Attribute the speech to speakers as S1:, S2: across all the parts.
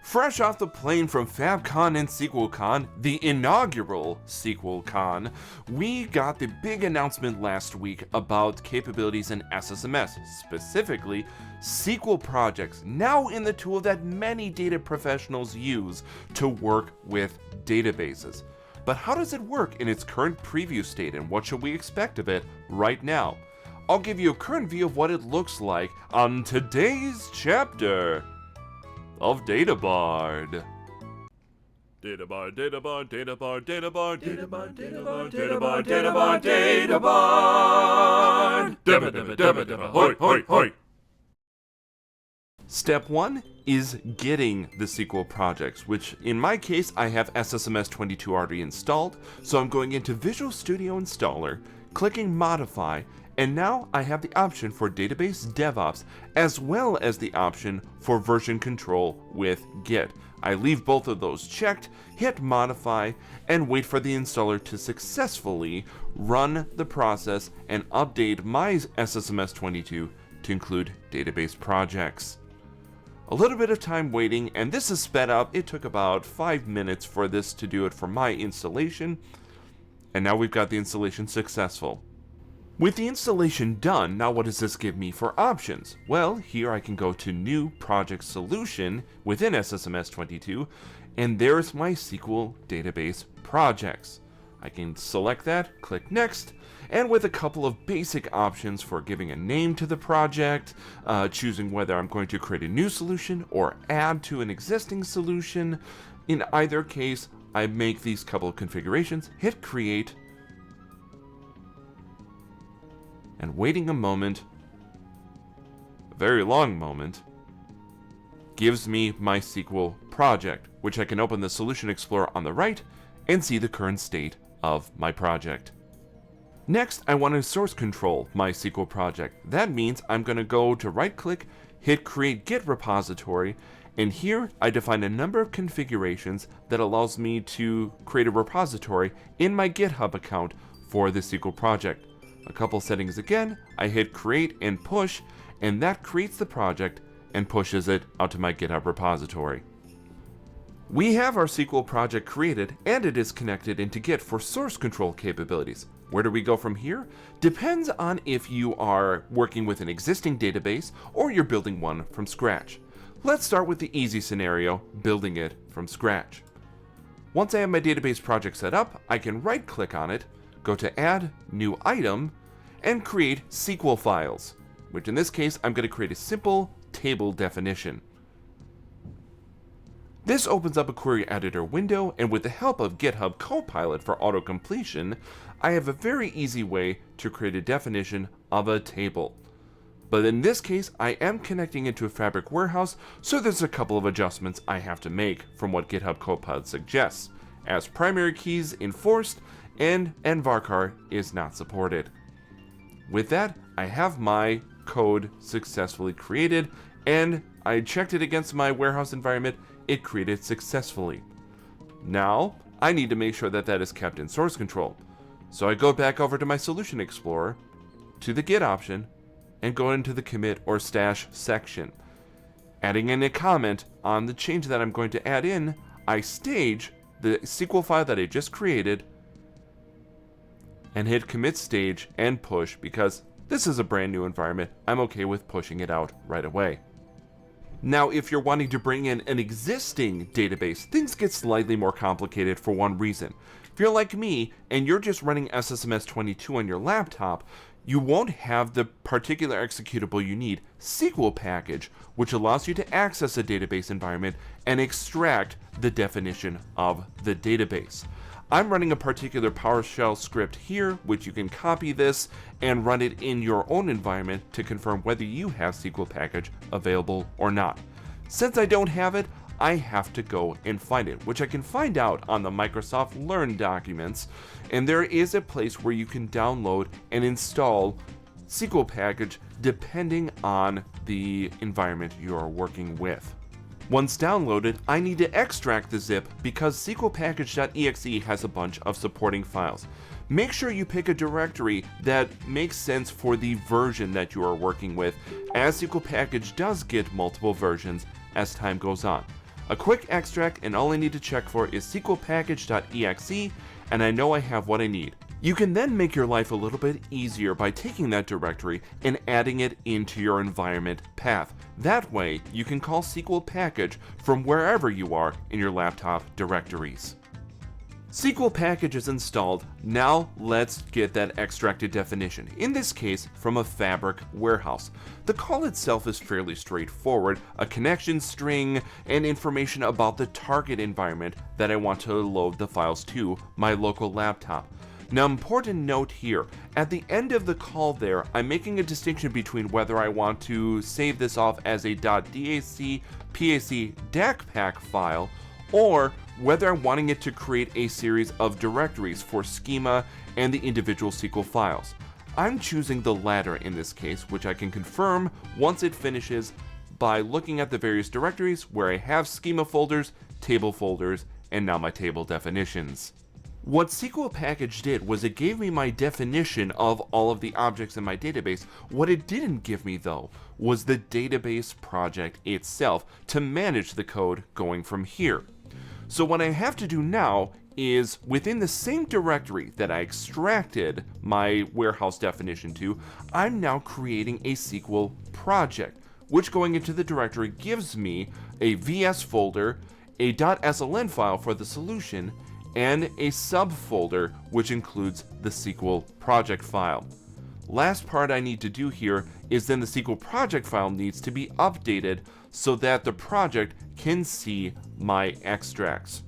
S1: Fresh off the plane from FabCon and SQLCon, the inaugural SQLCon, we got the big announcement last week about capabilities in SSMS, specifically SQL Projects, now in the tool that many data professionals use to work with databases. But how does it work in its current preview state, and what should we expect of it right now? I'll give you a current view of what it looks like on today's chapter of DataBard. DataBard, DataBard, DataBard, DataBard, DataBard, DataBard, DataBard, DataBard, DataBard. Dabba, dabba, dabba, dabba, hoi, hoi, hoi. Step 1 is getting the SQL projects, which in my case I have SSMS 22 already installed, so I'm going into Visual Studio Installer, clicking Modify, and now I have the option for Database DevOps as well as the option for version control with Git. I leave both of those checked, hit Modify, and wait for the installer to successfully run the process and update my SSMS 22 to include database projects. A little bit of time waiting, and this is sped up. It took about 5 minutes for this to do it for my installation, and now we've got the installation successful. With the installation done, now what does this give me for options? Well, here I can go to New Project Solution within SSMS 22, and there's my SQL database projects. I can select that, click Next, and with a couple of basic options for giving a name to the project, choosing whether I'm going to create a new solution or add to an existing solution. In either case, I make these couple of configurations, hit Create, and waiting a moment, a very long moment, gives me my SQL project, which I can open the Solution Explorer on the right and see the current state of my project. Next, I want to source control my SQL project. That means I'm going to go to right-click, hit Create Git Repository, and here I define a number of configurations that allows me to create a repository in my GitHub account for the SQL project. A couple settings again, I hit Create and Push, and that creates the project and pushes it out to my GitHub repository. We have our SQL project created, and it is connected into Git for source control capabilities. Where do we go from here? Depends on if you are working with an existing database or you're building one from scratch. Let's start with the easy scenario, building it from scratch. Once I have my database project set up, I can right-click on it, go to Add New Item, and create SQL files, which in this case I'm going to create a simple table definition. This opens up a query editor window, and with the help of GitHub Copilot for auto-completion, I have a very easy way to create a definition of a table. But in this case, I am connecting it to a Fabric warehouse, so there's a couple of adjustments I have to make from what GitHub Copilot suggests, as primary keys enforced and varchar is not supported. With that, I have my code successfully created, and I checked it against my warehouse environment. It created successfully. Now, I need to make sure that that is kept in source control. So I go back over to my Solution Explorer, to the Git option, and go into the Commit or Stash section. Adding in a comment on the change that I'm going to add in, I stage the SQL file that I just created, and hit Commit Stage and Push because this is a brand new environment. I'm okay with pushing it out right away. Now, if you're wanting to bring in an existing database, things get slightly more complicated for one reason. If you're like me and you're just running SSMS 22 on your laptop, you won't have the particular executable you need, sqlpackage, which allows you to access a database environment and extract the definition of the database. I'm running a particular PowerShell script here, which you can copy this and run it in your own environment to confirm whether you have sqlpackage available or not. Since I don't have it, I have to go and find it, which I can find out on the Microsoft Learn documents, and there is a place where you can download and install sqlpackage depending on the environment you're working with. Once downloaded, I need to extract the zip because sqlpackage.exe has a bunch of supporting files. Make sure you pick a directory that makes sense for the version that you are working with, as SQL Package does get multiple versions as time goes on. A quick extract, and all I need to check for is sqlpackage.exe, and I know I have what I need. You can then make your life a little bit easier by taking that directory and adding it into your environment path. That way, you can call SQL package from wherever you are in your laptop directories. SQL package is installed. Now let's get that extracted definition, in this case from a Fabric warehouse. The call itself is fairly straightforward, a connection string and information about the target environment that I want to load the files to, my local laptop. Now, important note here, at the end of the call there, I'm making a distinction between whether I want to save this off as a .dac pac dacpack file, or whether I'm wanting it to create a series of directories for schema and the individual SQL files. I'm choosing the latter in this case, which I can confirm once it finishes by looking at the various directories where I have schema folders, table folders, and now my table definitions. What SQL package did was it gave me my definition of all of the objects in my database. What it didn't give me, though, was the database project itself to manage the code going from here. So what I have to do now is, within the same directory that I extracted my warehouse definition to, I'm now creating a SQL project, which going into the directory gives me a VS folder, a .sln file for the solution, and a subfolder which includes the SQL project file. Last part I need to do here is then the SQL project file needs to be updated so that the project can see my extracts.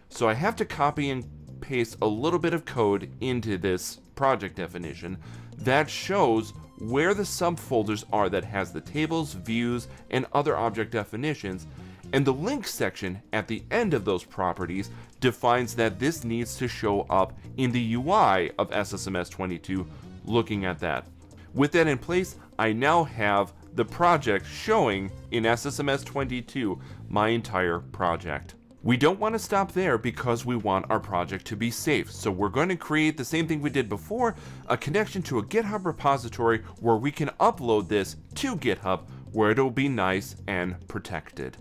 S1: So I have to copy and paste a little bit of code into this project definition that shows where the subfolders are that has the tables, views, and other object definitions, and the link section at the end of those properties defines that this needs to show up in the UI of SSMS 22, looking at that. With that in place, I now have the project showing in SSMS 22 my entire project. We don't want to stop there because we want our project to be safe, so we're going to create the same thing we did before, a connection to a GitHub repository where we can upload this to GitHub where it'll be nice and protected.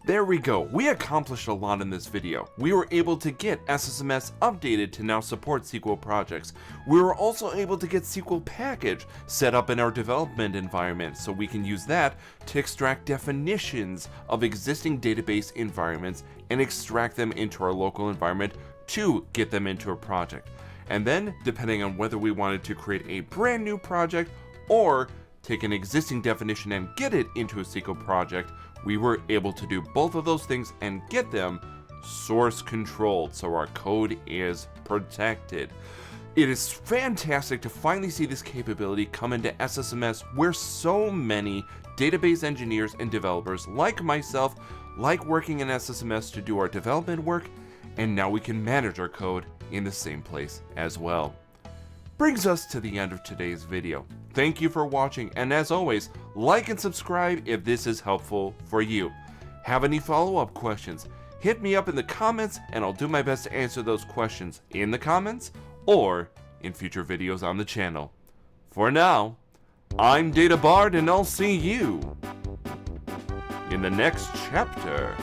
S1: There we go, we accomplished a lot in this video. We were able to get SSMS updated to now support SQL projects. We were also able to get SQL package set up in our development environment so we can use that to extract definitions of existing database environments and extract them into our local environment to get them into a project. And then, depending on whether we wanted to create a brand new project or take an existing definition and get it into a SQL project, we were able to do both of those things and get them source controlled, so our code is protected. It is fantastic to finally see this capability come into SSMS where so many database engineers and developers like myself like working in SSMS to do our development work, and now we can manage our code in the same place as well. Brings us to the end of today's video. Thank you for watching, and as always, like and subscribe if this is helpful for you. Have any follow-up questions? Hit me up in the comments and I'll do my best to answer those questions in the comments or in future videos on the channel. For now, I'm DataBard and I'll see you in the next chapter.